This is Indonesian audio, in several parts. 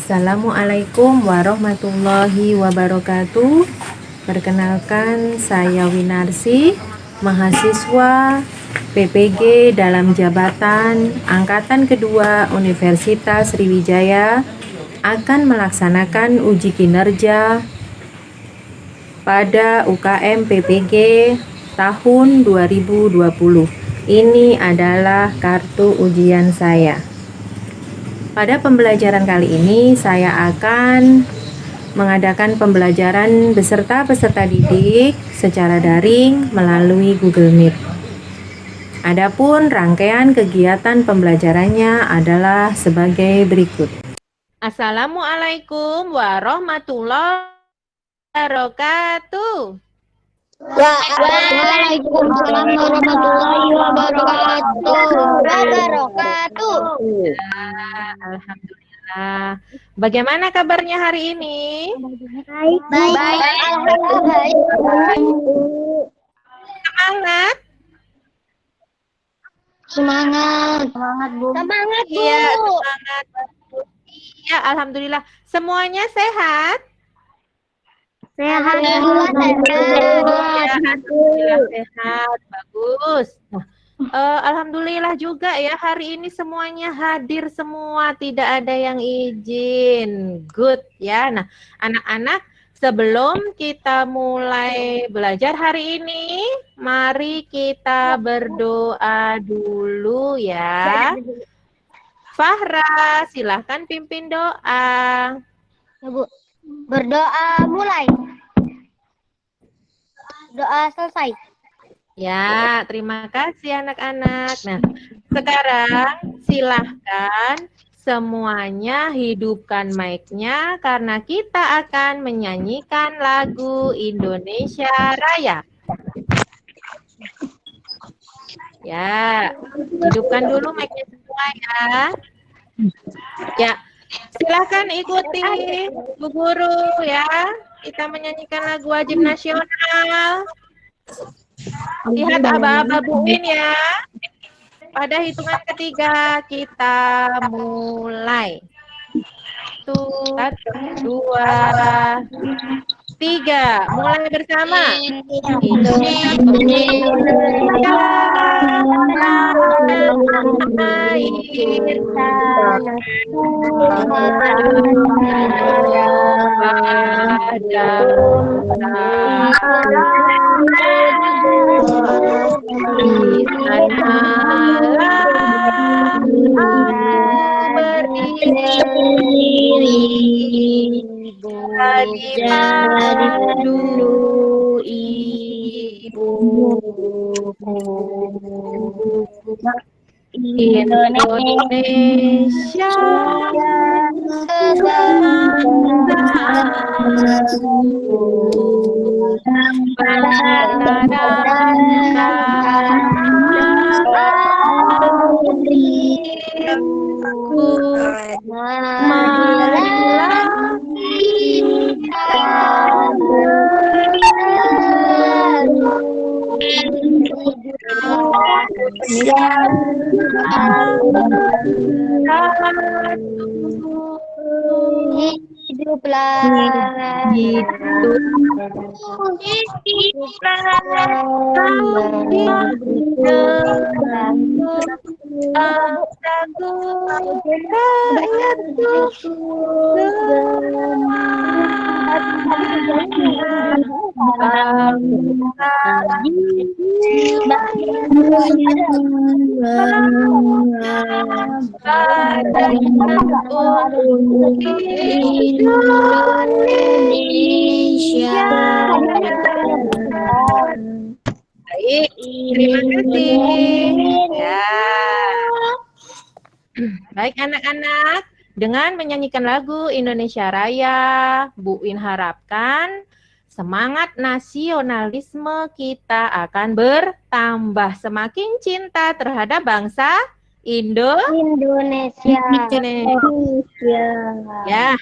Assalamualaikum warahmatullahi wabarakatuh. Perkenalkan, saya Winarsi, mahasiswa PPG dalam jabatan Angkatan Kedua Universitas Sriwijaya akan melaksanakan uji kinerja pada UKM PPG tahun 2020. Ini adalah kartu ujian saya. Pada pembelajaran kali ini saya akan mengadakan pembelajaran beserta peserta didik secara daring melalui Google Meet. Adapun rangkaian kegiatan pembelajarannya adalah sebagai berikut. Assalamualaikum warahmatullahi wabarakatuh. Waalaikumsalam warahmatullahi wabarakatuh. Alhamdulillah. Bagaimana kabarnya hari ini? Baik, alhamdulillah. Semangat. Semangat, Bu. Iya, semangat. Iya, alhamdulillah. Semuanya sehat? Alhamdulillah Alhamdulillah sehat. Bagus. Nah, alhamdulillah juga ya hari ini semuanya hadir semua, tidak ada yang izin. Good ya. Nah, anak-anak, sebelum kita mulai belajar hari ini, mari kita berdoa dulu ya. Fahra, silahkan pimpin doa. Bu. Berdoa mulai. Doa selesai. Ya, terima kasih anak-anak. Nah, sekarang silahkan semuanya hidupkan mic-nya karena kita akan menyanyikan lagu Indonesia Raya. Ya, hidupkan dulu mic-nya semua ya. Ya, silahkan ikuti Bu Guru ya. Kita menyanyikan lagu wajib nasional. Lihat aba-aba Bu Win ya. Pada hitungan ketiga kita mulai. 1, 2, 3. Mulai bersama. Indonesia Hiduplah bangsaku, rakyatku, Indonesia. Baik, terima kasih. Ya. Baik anak-anak, dengan menyanyikan lagu Indonesia Raya, Bu Win harapkan semangat nasionalisme kita akan bertambah, semakin cinta terhadap bangsa Indonesia. Ya.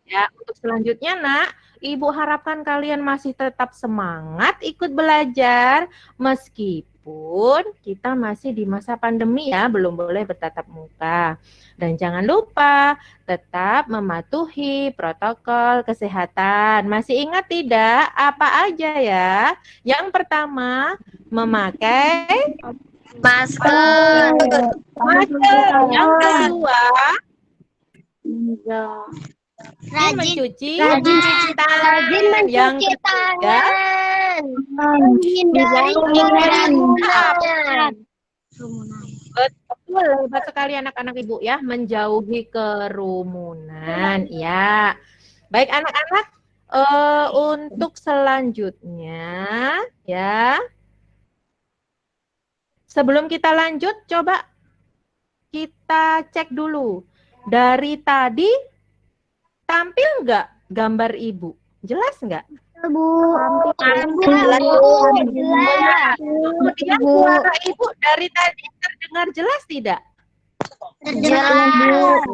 Ya, untuk selanjutnya Nak, Ibu harapkan kalian masih tetap semangat ikut belajar meskipun meskipun kita masih di masa pandemi ya, belum boleh bertatap muka. Dan jangan lupa tetap mematuhi protokol kesehatan. Masih ingat tidak apa aja ya? Yang pertama, memakai Masker. masker. Yang kedua, mencuci Rajin cuci tangan. Rajin Yang mencuci ketiga, tangan. Menghindari kerumunan. betul, hebat sekali anak-anak Ibu ya, menjauhi kerumunan. Ya, baik anak-anak, untuk selanjutnya ya, sebelum kita lanjut, coba kita cek dulu. Dari tadi tampil nggak gambar Ibu? Jelas nggak? Bu. Jelas. Jelas. Kemudian suara Ibu dari tadi terdengar jelas tidak? Jelas.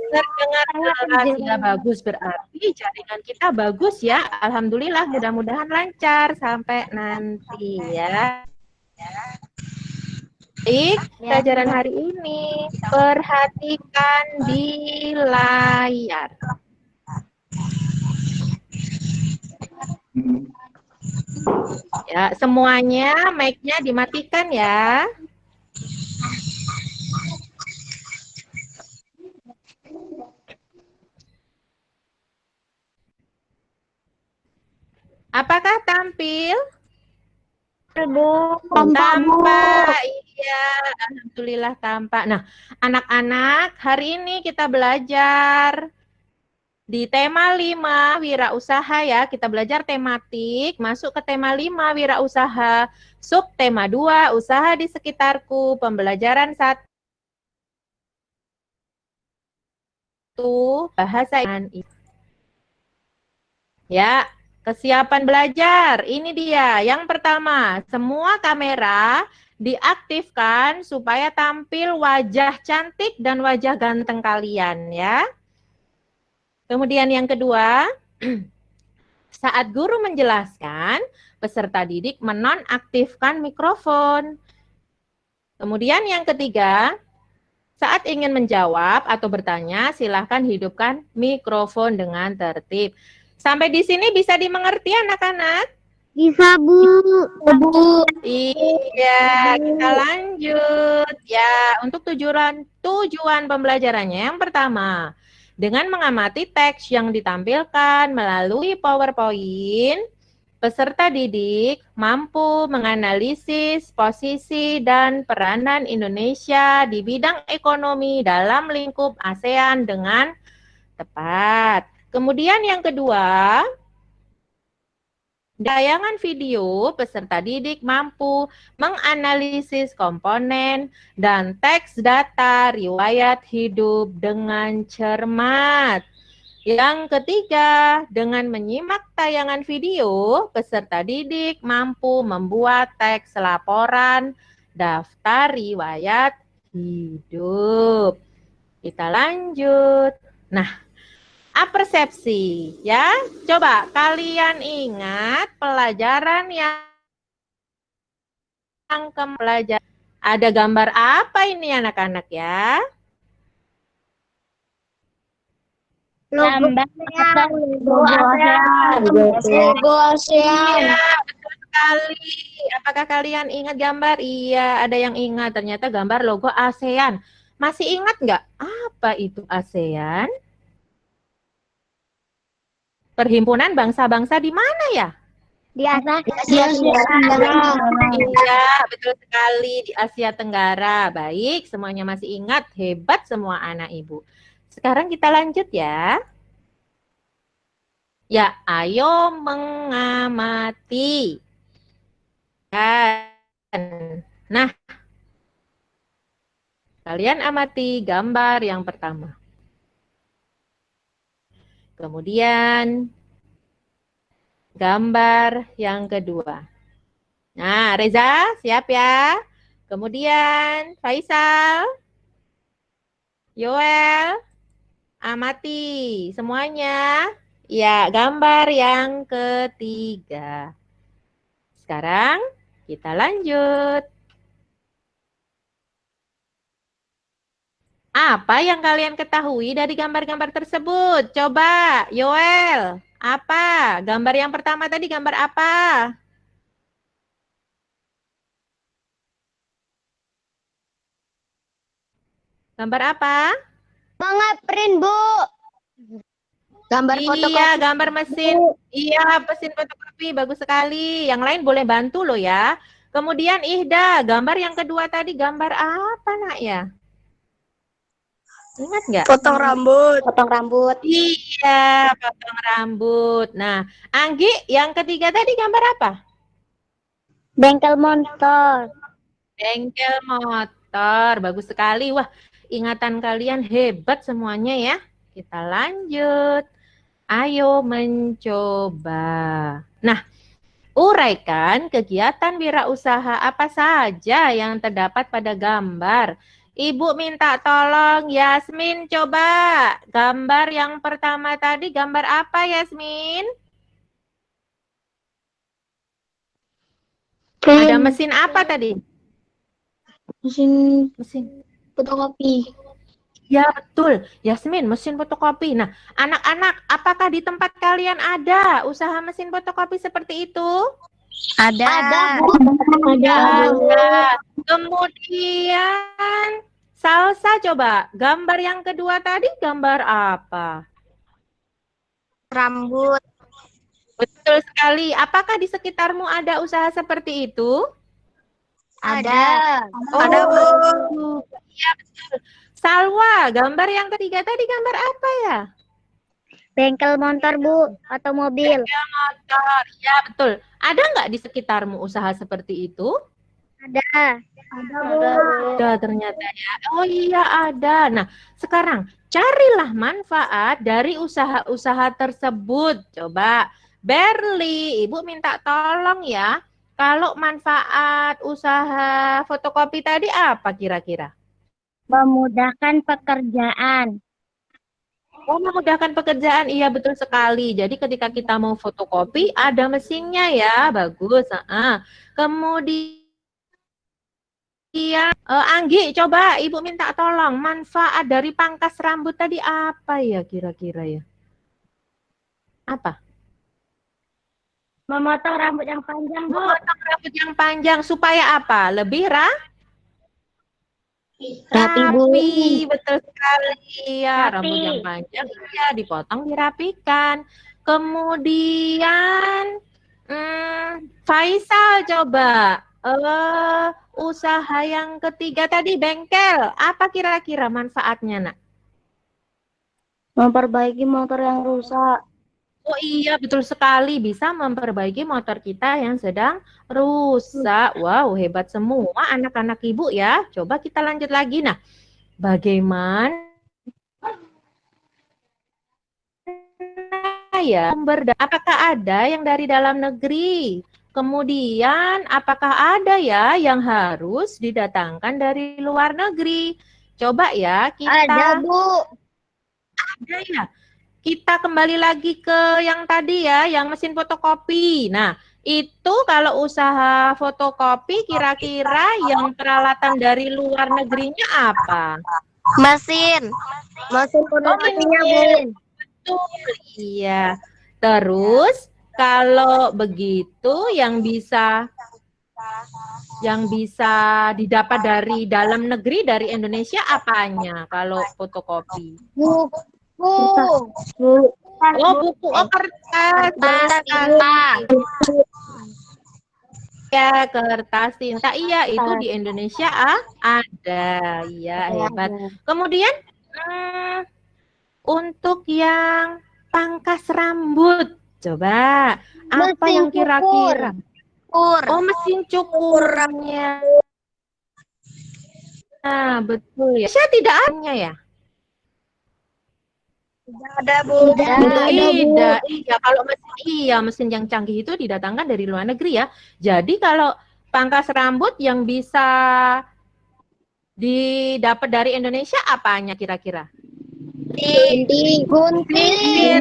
Terdengar jelas ya, bagus, berarti jaringan kita bagus ya. Alhamdulillah, mudah-mudahan lancar sampai nanti ya. Baik, pelajaran hari ini perhatikan di layar. Ya, semuanya mic-nya dimatikan ya. Apakah tampil? Tampak, iya, alhamdulillah tampak. Nah, anak-anak, hari ini kita belajar di tema 5 wirausaha ya. Kita belajar tematik, masuk ke tema 5 wirausaha, sub tema 2 usaha di sekitarku, pembelajaran 1 bahasa Inggris. Ya, kesiapan belajar, ini dia. Yang pertama, semua kamera diaktifkan supaya tampil wajah cantik dan wajah ganteng kalian ya. Kemudian yang kedua, saat guru menjelaskan, peserta didik menonaktifkan mikrofon. Kemudian yang ketiga, saat ingin menjawab atau bertanya, silahkan hidupkan mikrofon dengan tertib. Sampai di sini bisa dimengerti anak-anak? Bisa, Bu. Iya, kita lanjut. Ya, untuk tujuan pembelajarannya yang pertama, dengan mengamati teks yang ditampilkan melalui PowerPoint, peserta didik mampu menganalisis posisi dan peranan Indonesia di bidang ekonomi dalam lingkup ASEAN dengan tepat. Kemudian yang kedua, tayangan video, peserta didik mampu menganalisis komponen dan teks data riwayat hidup dengan cermat. Yang ketiga, dengan menyimak tayangan video, peserta didik mampu membuat teks laporan daftar riwayat hidup. Kita lanjut. Nah, apersepsi ya. Coba kalian ingat pelajaran yang pelajaran. Ada gambar apa ini anak-anak ya? Logo ASEAN. Iya, betul sekali. Apakah kalian ingat gambar? Iya, ada yang ingat. Ternyata gambar logo ASEAN. Masih ingat nggak apa itu ASEAN? Perhimpunan bangsa-bangsa di mana ya? Di Asia Tenggara. Iya, betul sekali di Asia Tenggara. Baik, semuanya masih ingat. Hebat semua anak ibu. Sekarang kita lanjut ya. Ya, ayo mengamati. Nah, kalian amati gambar yang pertama. Kemudian gambar yang kedua. Nah, Reza, siap ya? Kemudian Faisal, Yoel, amati semuanya. Ya, gambar yang ketiga. Sekarang Kita lanjut. Apa yang kalian ketahui dari gambar-gambar tersebut? Coba, Yoel. Apa? Gambar yang pertama tadi gambar apa? Gambar apa? Print, Bu. Gambar fotokopi. Iya, gambar mesin. Iya, mesin fotokopi. Bagus sekali. Yang lain boleh bantu loh ya. Kemudian Ihda, gambar yang kedua tadi gambar apa nak ya? Ingat nggak? Potong rambut. Potong rambut. Iya, potong rambut. Nah, Anggi, yang ketiga tadi gambar apa? Bengkel motor. Bengkel motor. Bagus sekali. Wah, ingatan kalian hebat semuanya ya. Kita lanjut. Ayo mencoba. Nah, uraikan kegiatan wirausaha apa saja yang terdapat pada gambar. Ibu minta tolong Yasmin coba. Gambar yang pertama tadi gambar apa Yasmin? Ada mesin apa tadi? Mesin fotokopi. Ya betul, Yasmin, mesin fotokopi. Nah, anak-anak, apakah di tempat kalian ada usaha mesin fotokopi seperti itu? Ada. Kemudian, Salsa coba, gambar yang kedua tadi gambar apa? Rambut. Betul sekali. Apakah di sekitarmu ada usaha seperti itu? Ada. Ada, Bu. Iya, betul. Salwa, gambar yang ketiga tadi gambar apa ya? Bengkel motor, Bu, atau mobil. Bengkel motor, ya betul. Ada nggak di sekitarmu usaha seperti itu? Ada. Ada ternyata ya. Oh iya ada. Nah, sekarang carilah manfaat dari usaha-usaha tersebut. Coba, Berli, Ibu minta tolong ya. Kalau manfaat usaha fotokopi tadi apa kira-kira? Memudahkan pekerjaan. Oh, memudahkan pekerjaan, iya betul sekali. Jadi ketika kita mau fotokopi, ada mesinnya ya, bagus. Kemudian, Anggi, coba Ibu minta tolong, manfaat dari pangkas rambut tadi apa ya kira-kira ya? Apa? Memotong rambut yang panjang, Bu. Memotong rambut yang panjang, supaya apa? Lebih Rapi, Bu. betul sekali ya. Rapi. Rambut yang panjang ya dipotong dirapikan. Kemudian Faisal coba usaha yang ketiga tadi bengkel. Apa kira-kira manfaatnya, Nak? Memperbaiki motor yang rusak. Oh iya, betul sekali. Bisa memperbaiki motor kita yang sedang rusak. Wow, hebat semua anak-anak Ibu ya. Coba kita lanjut lagi. Nah, bagaimana ya? Apakah ada yang dari dalam negeri? Kemudian, apakah ada ya yang harus didatangkan dari luar negeri? Coba ya kita. Ada, Bu. Ada ya. Kita kembali lagi ke yang tadi ya, yang mesin fotokopi. Nah, itu kalau usaha fotokopi kira-kira yang peralatan dari luar negerinya apa? Mesin fotokopinya, Bu. Betul, iya. Terus kalau begitu yang bisa didapat dari dalam negeri, dari Indonesia apanya kalau fotokopi? Buku. Oh, buku, oh kertas. Ya, kertas tinta. Iya, itu di Indonesia ada. Iya, hebat. Kemudian untuk yang pangkas rambut, coba apa yang kira-kira? Oh, mesin cukurnya. Nah, betul ya. Saya tidak ada ya. Ada, Bu. Tidak. Iya, kalau mesin yang canggih itu didatangkan dari luar negeri ya. Jadi kalau pangkas rambut yang bisa didapat dari Indonesia apanya kira-kira? Gunting. Gunting.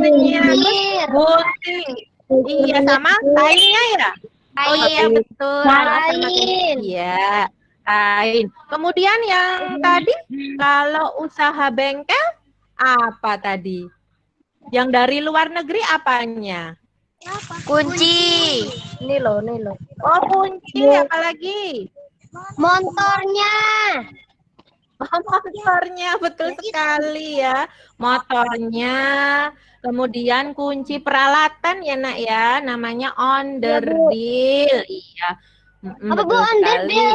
Iya, sama kainnya ya. Oh iya betul. Kain. Iya, kain. Kemudian yang tadi kalau usaha bengkel apa tadi? Yang dari luar negeri apanya? Kunci. Ini loh. Oh kunci, apalagi? Motornya. Oh, motornya betul sekali ya. Motornya. Kemudian kunci peralatan ya nak ya, namanya onderdil. Iya, Apa Bu betul sekali. onderdil?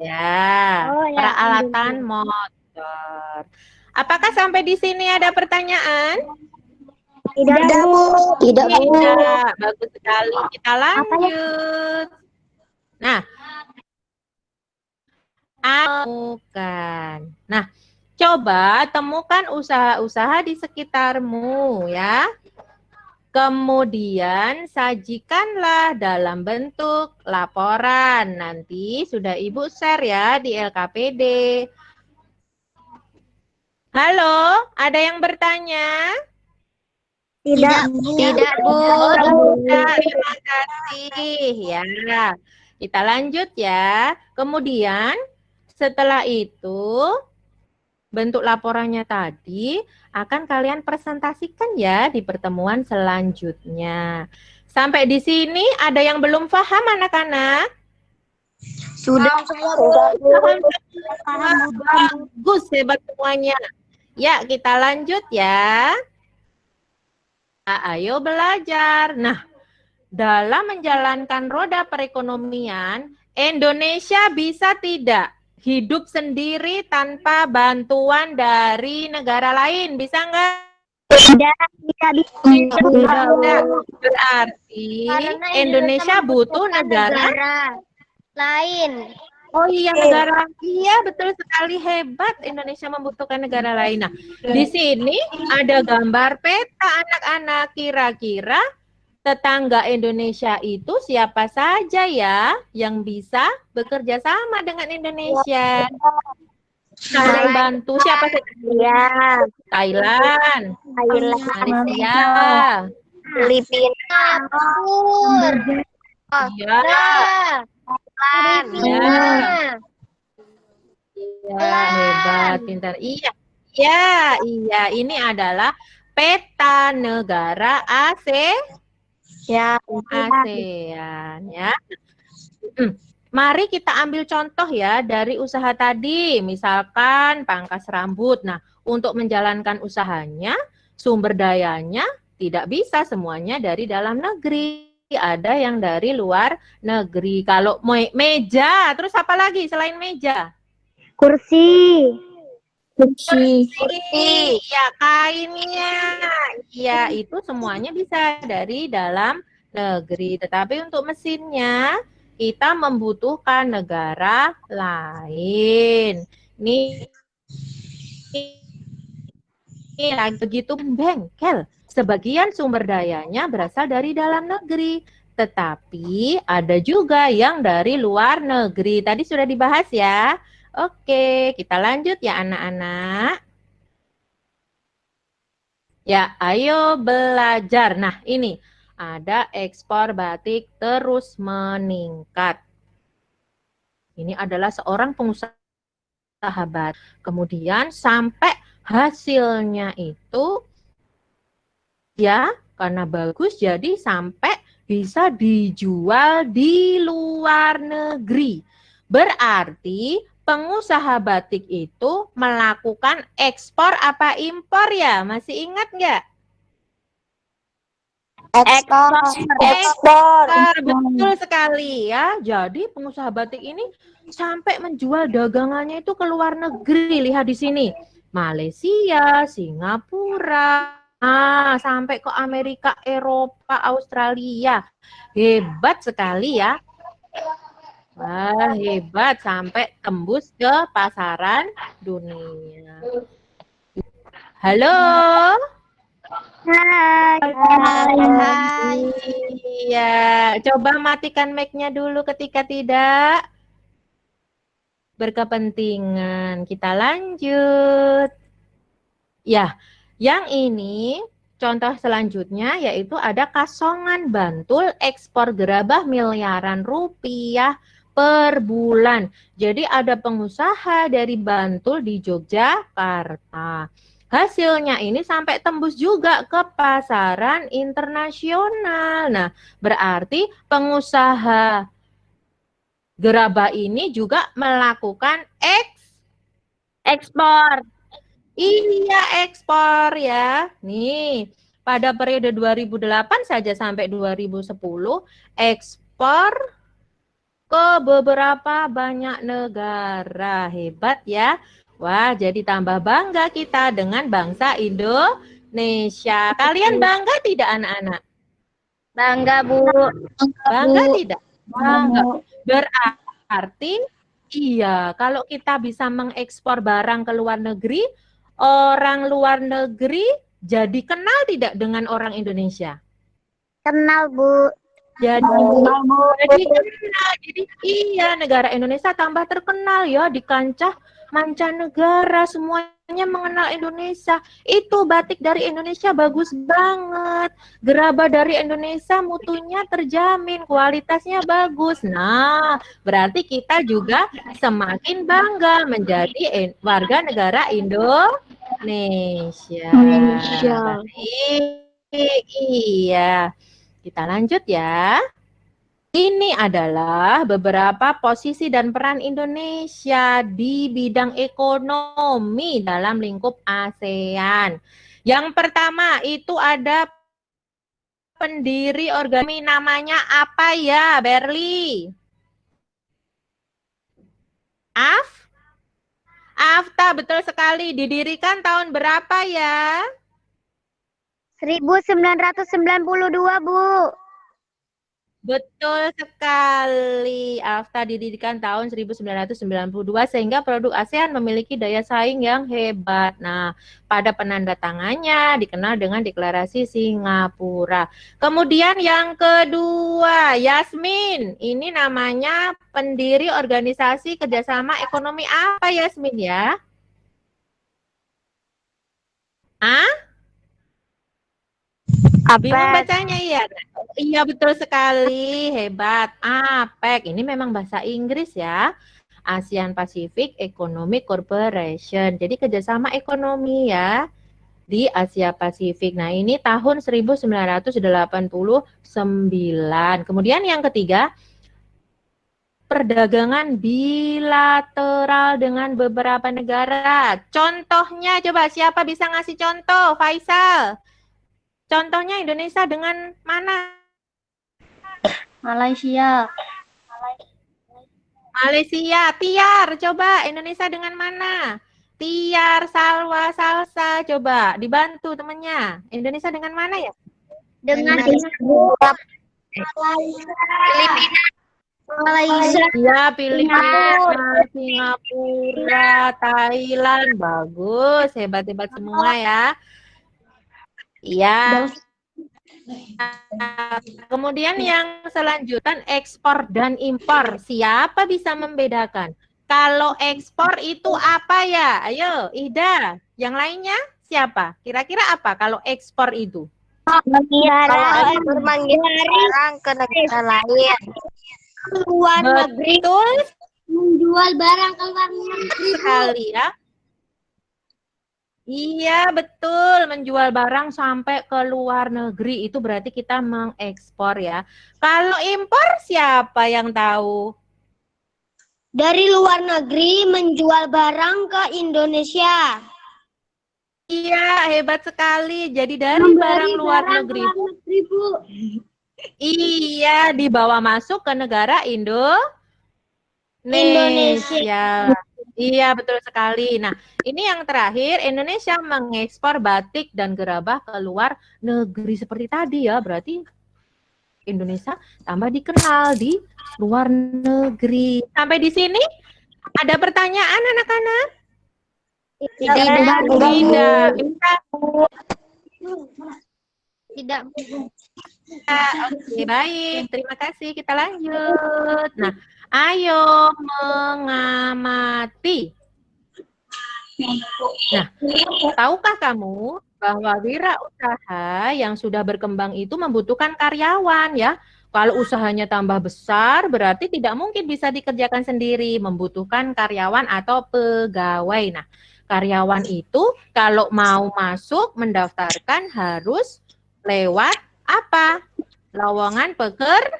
Iya, Oh ya, peralatan onderdil. motor. Apakah sampai di sini ada pertanyaan? Tidak Bu. Tidak Bu. Tidak, bagus sekali. Kita Apa ya? lanjut. Nah, temukan. Nah, coba temukan usaha-usaha di sekitarmu ya. Kemudian sajikanlah dalam bentuk laporan. Nanti sudah Ibu share ya di LKPD. Halo, ada yang bertanya? Tidak Bu. Tidak Bu. Oh, tidak. Terima kasih ya. Kita lanjut ya. Kemudian setelah itu bentuk laporannya tadi akan kalian presentasikan ya di pertemuan selanjutnya. Sampai di sini ada yang belum paham anak-anak? Sudah Bagus, hebat semuanya. Ya, kita lanjut ya. Ayo belajar. Nah, dalam menjalankan roda perekonomian, Indonesia bisa tidak hidup sendiri tanpa bantuan dari negara lain? Bisa nggak? Tidak bisa. Tidak. Berarti Karena Indonesia butuh membutuhkan negara. lain. Oh iya, negara. Iya, betul sekali. Hebat. Indonesia membutuhkan negara lain. Nah, di sini ada gambar peta anak-anak. Kira-kira tetangga Indonesia itu siapa saja ya yang bisa bekerja sama dengan Indonesia? Saling bantu. Siapa saja? Ya, Thailand, Malaysia, Filipina, iya, Filipina. iya, hebat, pintar. Iya, iya, iya. Ini adalah peta negara Ya, ASEAN ya. Mari kita ambil contoh ya dari usaha tadi, misalkan pangkas rambut. Nah, untuk menjalankan usahanya, sumber dayanya tidak bisa semuanya dari dalam negeri. Ada yang dari luar negeri. Kalau meja, terus apa lagi selain meja? kursi. Ya, kainnya. Ya, itu semuanya bisa dari dalam negeri. Tetapi untuk mesinnya, kita membutuhkan negara lain. Ini begitu bengkel. Sebagian sumber dayanya berasal dari dalam negeri. Tetapi ada juga yang dari luar negeri. Tadi sudah dibahas ya. Oke, kita lanjut ya anak-anak. Ya, ayo belajar. Nah, ini ada ekspor batik terus meningkat. Ini adalah seorang pengusaha batik. Kemudian sampai hasilnya itu ya karena bagus jadi sampai bisa dijual di luar negeri. Berarti pengusaha batik itu melakukan ekspor apa impor ya? Masih ingat nggak? Ekspor, betul sekali ya. Jadi pengusaha batik ini sampai menjual dagangannya itu ke luar negeri. Lihat di sini, Malaysia, Singapura, sampai ke Amerika, Eropa, Australia. Hebat sekali ya. Wah, hebat sampai tembus ke pasaran dunia. Halo. Hai. Iya, coba matikan mic-nya dulu ketika tidak berkepentingan. Kita lanjut. Ya, yang ini contoh selanjutnya yaitu ada Kasongan Bantul ekspor gerabah miliaran rupiah per bulan. Jadi ada pengusaha dari Bantul di Yogyakarta. Hasilnya ini sampai tembus juga ke pasaran internasional. Nah, berarti pengusaha gerabah ini juga melakukan Ekspor. iya, ekspor ya. Nih, pada periode 2008 saja sampai 2010, ekspor ke beberapa banyak negara. Hebat ya. Wah, jadi tambah bangga kita dengan bangsa Indonesia. Kalian bangga tidak anak-anak? Bangga, Bu. Bangga tidak? Bangga. Berarti iya, kalau kita bisa mengekspor barang ke luar negeri, orang luar negeri jadi kenal tidak dengan orang Indonesia? Kenal, Bu. Jadi kenal. Jadi iya, negara Indonesia tambah terkenal ya di kancah mancanegara, semuanya mengenal Indonesia. Itu batik dari Indonesia bagus banget. Gerabah dari Indonesia mutunya terjamin, kualitasnya bagus. Nah, berarti kita juga semakin bangga menjadi warga negara Indonesia. Baik, iya. Kita lanjut ya. Ini adalah beberapa posisi dan peran Indonesia di bidang ekonomi dalam lingkup ASEAN. Yang pertama itu ada pendiri organisasi, namanya apa ya, Berli? AFTA, betul sekali. Didirikan tahun berapa ya? 1992, Bu. Betul sekali. AFTA didirikan tahun 1992 sehingga produk ASEAN memiliki daya saing yang hebat. Nah, pada penandatangannya dikenal dengan Deklarasi Singapura. Kemudian yang kedua, Yasmin. Ini namanya pendiri Organisasi Kerjasama Ekonomi apa, Yasmin ya? Bingung bacanya ya? Iya, betul sekali, hebat. APEC ini memang bahasa Inggris ya. ASEAN Pacific Economic Corporation. Jadi kerjasama ekonomi ya di Asia Pasifik. Nah, ini tahun 1989. Kemudian yang ketiga, perdagangan bilateral dengan beberapa negara. Contohnya coba siapa bisa ngasih contoh? Faisal. Contohnya Indonesia dengan mana? Malaysia. Malaysia. Tiar, coba Indonesia dengan mana? Tiar, Salwa, Salsa, coba dibantu temennya. Indonesia dengan mana ya? Dengan Singapura. Malaysia. Ya, Filipina, Singapura, Thailand. Bagus, hebat-hebat semua ya. Iya. Kemudian yang selanjutnya ekspor dan impor. Siapa bisa membedakan? Kalau ekspor itu apa ya? Ayo, Ida. Yang lainnya siapa? Kira-kira apa kalau ekspor itu? Barang ke negara lain. Luar negeri. Betul Menjual barang ke luar negeri. sekali ya. Iya, betul. Menjual barang sampai ke luar negeri itu berarti kita mengekspor ya. Kalau impor siapa yang tahu? Dari luar negeri menjual barang ke Indonesia. Iya, hebat sekali. Jadi dari barang luar negeri, Bu. iya, dibawa masuk ke negara Indonesia. Iya, betul sekali. Nah, ini yang terakhir, Indonesia mengekspor batik dan gerabah ke luar negeri seperti tadi ya. Berarti Indonesia tambah dikenal di luar negeri. Sampai di sini ada pertanyaan anak-anak? Tidak. Tidak. Oke, baik. Terima kasih. Kita lanjut. Nah, ayo mengamati. Nah, tahukah kamu bahwa wirausaha yang sudah berkembang itu membutuhkan karyawan ya. Kalau usahanya tambah besar, berarti tidak mungkin bisa dikerjakan sendiri, membutuhkan karyawan atau pegawai. Nah, karyawan itu kalau mau masuk mendaftarkan harus lewat apa? Lowongan pekerjaan.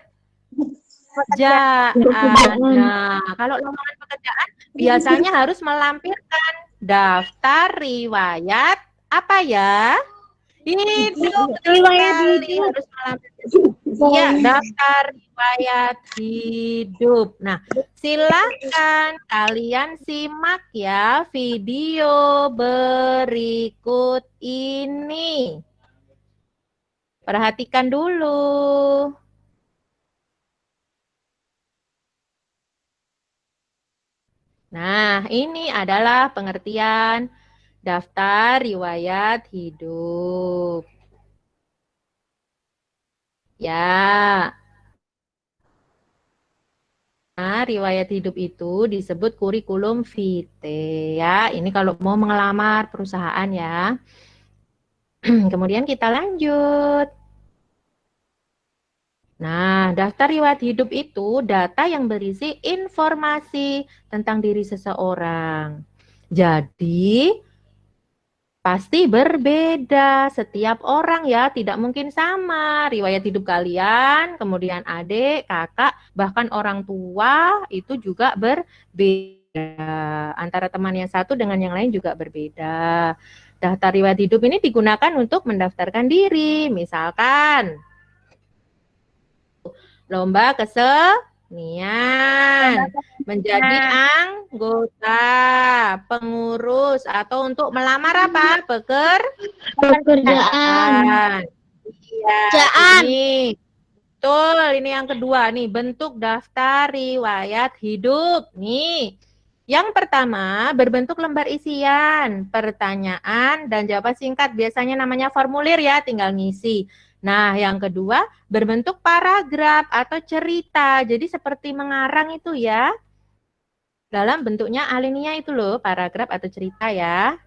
Nah, kalau lowongan pekerjaan biasanya harus melampirkan daftar riwayat apa ya? Hidup, betul Riwayat sekali. hidup. Harus melampirkan. Ya, daftar riwayat hidup. Nah, silakan kalian simak ya video berikut ini. Perhatikan dulu. Nah, ini adalah pengertian daftar riwayat hidup. Ya, nah, riwayat hidup itu disebut kurikulum vitae ya. Ini kalau mau mengelamar perusahaan ya. Kemudian kita lanjut. Nah, daftar riwayat hidup itu data yang berisi informasi tentang diri seseorang. Jadi, pasti berbeda setiap orang ya, tidak mungkin sama. Riwayat hidup kalian, kemudian adik, kakak, bahkan orang tua itu juga berbeda. Antara teman yang satu dengan yang lain juga berbeda. Daftar riwayat hidup ini digunakan untuk mendaftarkan diri. Misalkan lomba kesenian, menjadi anggota, pengurus, atau untuk melamar apa? Pekerjaan. Iya, ini. Betul, ini yang kedua nih, bentuk daftar riwayat hidup. Nih, yang pertama berbentuk lembar isian, pertanyaan dan jawaban singkat. Biasanya namanya formulir ya, tinggal ngisi. Nah, yang kedua berbentuk paragraf atau cerita. Jadi seperti mengarang itu ya. Dalam bentuknya alinea itu loh, paragraf atau cerita ya.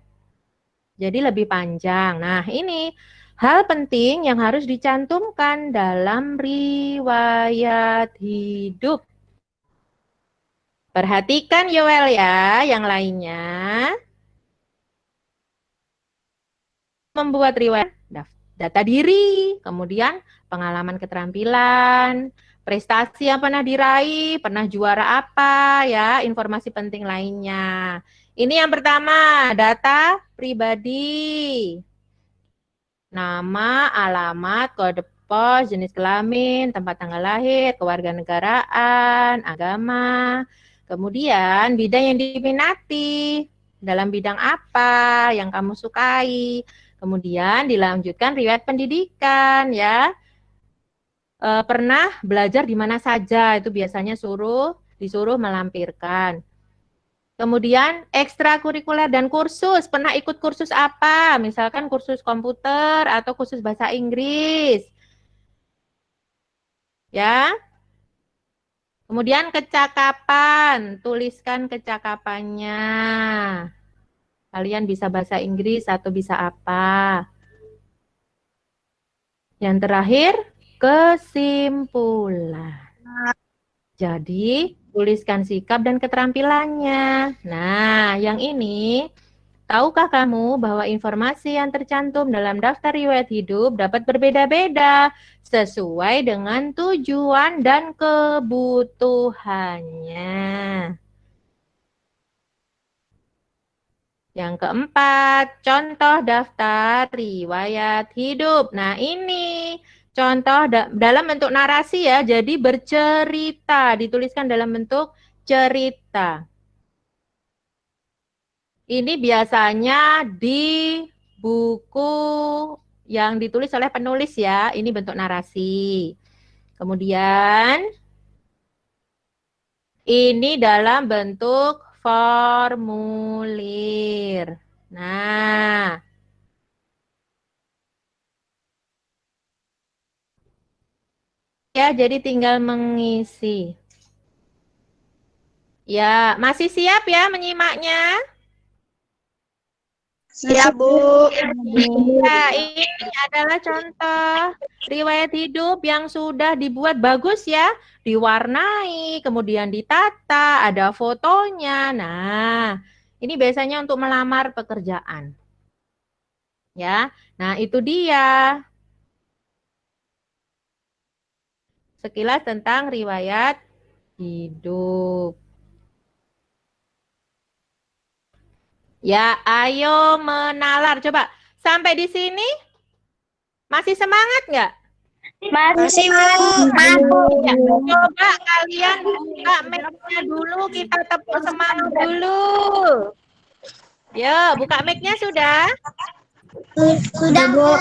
Jadi lebih panjang. Nah, ini hal penting yang harus dicantumkan dalam riwayat hidup. Perhatikan Yoel ya, yang lainnya. Membuat riwayat data diri, kemudian pengalaman keterampilan, prestasi yang pernah diraih, pernah juara apa ya, informasi penting lainnya. Ini yang pertama, data pribadi. Nama, alamat, kode pos, jenis kelamin, tempat tanggal lahir, kewarganegaraan, agama. Kemudian bidang yang diminati, dalam bidang apa yang kamu sukai. Kemudian dilanjutkan riwayat pendidikan ya. Pernah belajar di mana saja, itu biasanya disuruh melampirkan. Kemudian ekstrakurikuler dan kursus. Pernah ikut kursus apa? Misalkan kursus komputer atau kursus bahasa Inggris. Ya. Kemudian kecakapan. Tuliskan kecakapannya. Kalian bisa bahasa Inggris atau bisa apa? Yang terakhir, kesimpulan. Jadi, tuliskan sikap dan keterampilannya. Nah, yang ini, tahukah kamu bahwa informasi yang tercantum dalam daftar riwayat hidup dapat berbeda-beda sesuai dengan tujuan dan kebutuhannya? Yang keempat, contoh daftar riwayat hidup. Nah, ini contoh dalam bentuk narasi ya, jadi bercerita, dituliskan dalam bentuk cerita. Ini biasanya di buku yang ditulis oleh penulis ya, ini bentuk narasi. Kemudian ini dalam bentuk formulir. Nah, ya jadi tinggal mengisi. Ya, masih siap ya menyimaknya? Siap, Bu. Ya, ini adalah contoh riwayat hidup yang sudah dibuat bagus ya. Diwarnai, kemudian ditata, ada fotonya. Nah, ini biasanya untuk melamar pekerjaan. Ya, nah itu dia. Sekilas tentang riwayat hidup. Ya, ayo menalar. Coba, sampai di sini masih semangat nggak? Masih, Bu. Ya, coba kalian buka mic-nya dulu, kita tepuk semangat dulu. Ya, buka mic-nya sudah? Sudah, Bu.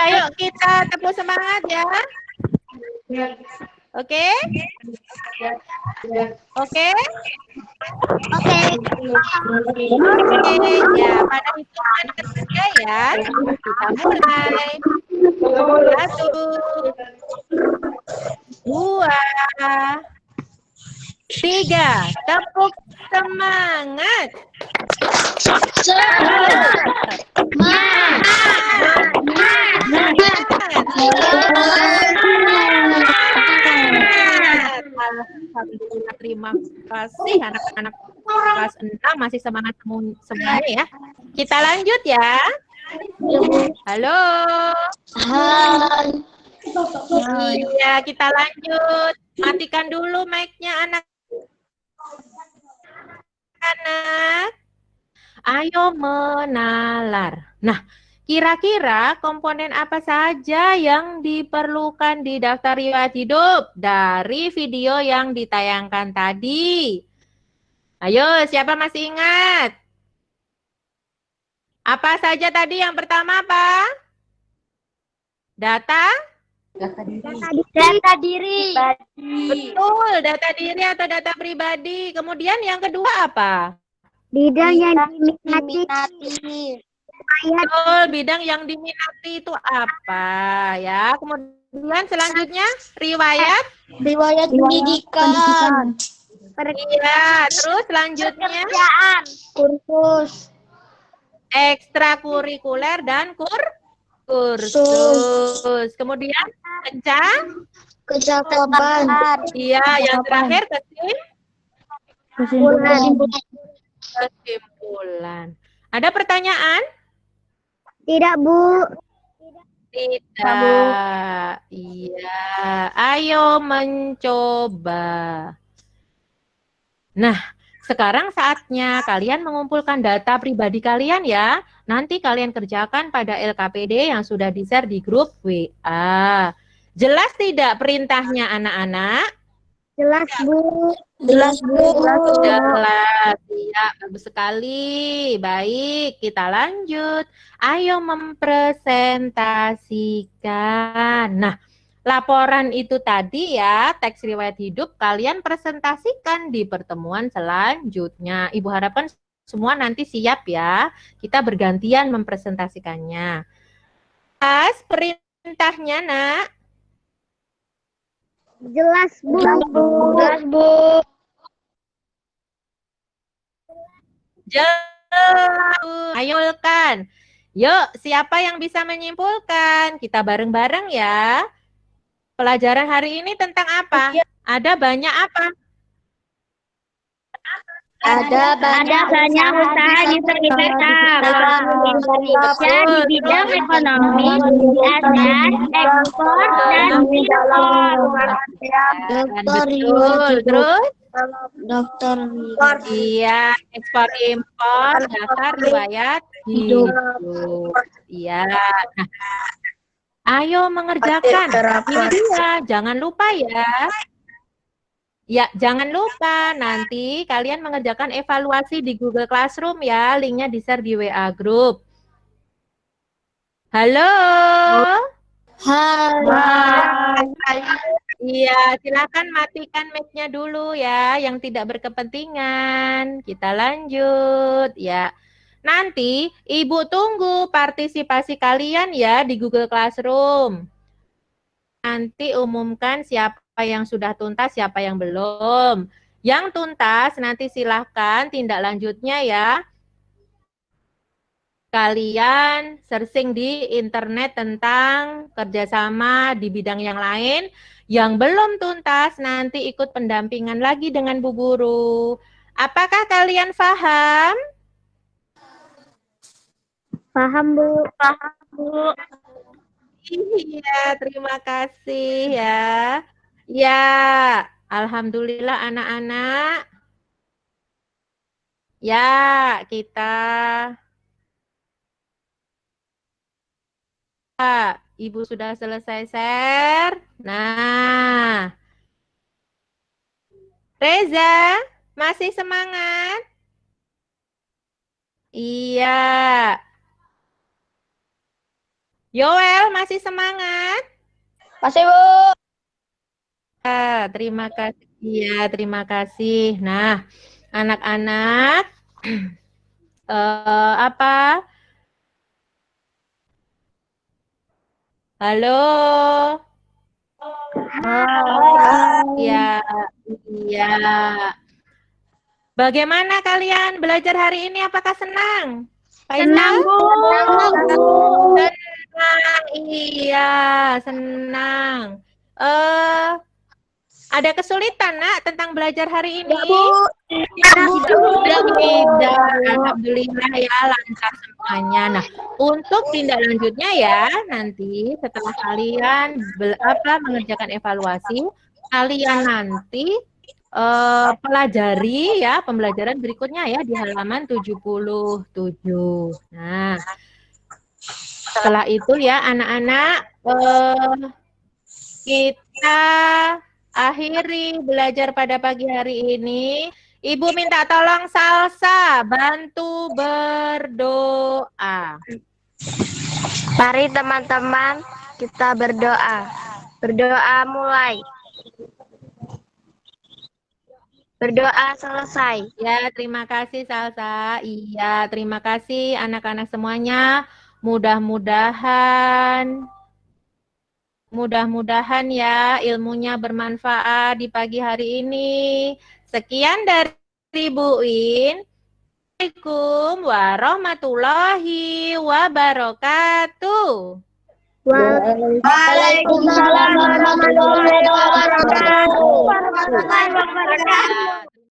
Ayo kita tepuk semangat ya. Oke? Oke? Oke, ya pada hitungan ketiga ya, kita mulai. 1, 2, 3, tepuk semangat. Alhamdulillah, terima kasih anak-anak kelas 6 masih semangat semuanya ya. Kita lanjut ya. Halo. Iya, kita lanjut. Matikan dulu mic-nya anak-anak. Ayo menalar. Nah, kira-kira komponen apa saja yang diperlukan di daftar riwayat hidup dari video yang ditayangkan tadi? Ayo, siapa masih ingat? Apa saja tadi yang pertama, Pak? Data? Data diri. Betul, data diri atau data pribadi. Kemudian yang kedua apa? Bidang yang diminati. Betul, bidang yang diminati itu apa ya? Kemudian selanjutnya riwayat. Pendidikan. Iya, terus selanjutnya Kursus. ekstrakurikuler dan kursus. Kemudian Kecakapan. iya, yang terakhir kesimpulan. Ada pertanyaan? Tidak, Bu. Tidak. Iya, ayo mencoba. Nah, sekarang saatnya kalian mengumpulkan data pribadi kalian ya. Nanti kalian kerjakan pada LKPD yang sudah di-share di grup WA. Jelas tidak perintahnya anak-anak? Jelas, Bu. Jelas, Bu. Jelas, ya, bagus sekali. Baik, kita lanjut. Ayo mempresentasikan. Nah, laporan itu tadi ya, teks riwayat hidup, kalian presentasikan di pertemuan selanjutnya. Ibu harapkan semua nanti siap ya. Kita bergantian mempresentasikannya. Pas perintahnya, Nak. Jelas, Bu. Jelas, Bu. Jelas. Ayo kan. Yuk, siapa yang bisa menyimpulkan? Kita bareng-bareng ya. Pelajaran hari ini tentang apa? Ada banyak apa? Ada banyak usaha di sekitar Indonesia di bidang ekonomi, biasanya ekspor dan impor. Betul. Terus? Dokter. Iya, ekspor impor dasar riwayat hidup. Iya. Nah, ayo mengerjakan. Ini dia, jangan lupa ya. Ya, jangan lupa nanti kalian mengerjakan evaluasi di Google Classroom ya. Linknya di-share di WA Group. Halo. Iya, silakan matikan mic-nya dulu ya, yang tidak berkepentingan. Kita lanjut ya. Nanti Ibu tunggu partisipasi kalian ya di Google Classroom. Nanti umumkan siapa yang sudah tuntas, siapa yang belum. Yang tuntas nanti silahkan tindak lanjutnya ya. kalian searching di internet tentang kerjasama di bidang yang lain. Yang belum tuntas nanti ikut pendampingan lagi dengan Bu Guru. Apakah kalian paham? Paham, Bu. Paham, Bu. Iya, terima kasih ya. Ya, alhamdulillah anak-anak. Ya, kita Ibu sudah selesai share. Nah, Reza, masih semangat? Iya. Yoel, masih semangat? Masih, Bu. Terima kasih. Iya, terima kasih. Nah, anak-anak, apa? Halo. Ya, iya. Bagaimana kalian belajar hari ini? Apakah senang? Senang, Bu. Senang, iya, senang. Ada kesulitan, Nak, tentang belajar hari ini? Tidak, alhamdulillah ya, lancar semuanya. Nah, untuk tindak lanjutnya ya, nanti setelah kalian mengerjakan evaluasi, kalian nanti pelajari ya pembelajaran berikutnya ya di halaman 77. Nah, setelah itu ya anak-anak kita akhiri belajar pada pagi hari ini. Ibu minta tolong Salsa bantu berdoa. Mari teman-teman kita berdoa. Berdoa mulai. Berdoa selesai. Ya, terima kasih Salsa. Iya, terima kasih anak-anak semuanya. Mudah-mudahan ya ilmunya bermanfaat di pagi hari ini. Sekian dari Bu Win. Assalamualaikum warahmatullahi wabarakatuh. Waalaikumsalam warahmatullahi wabarakatuh.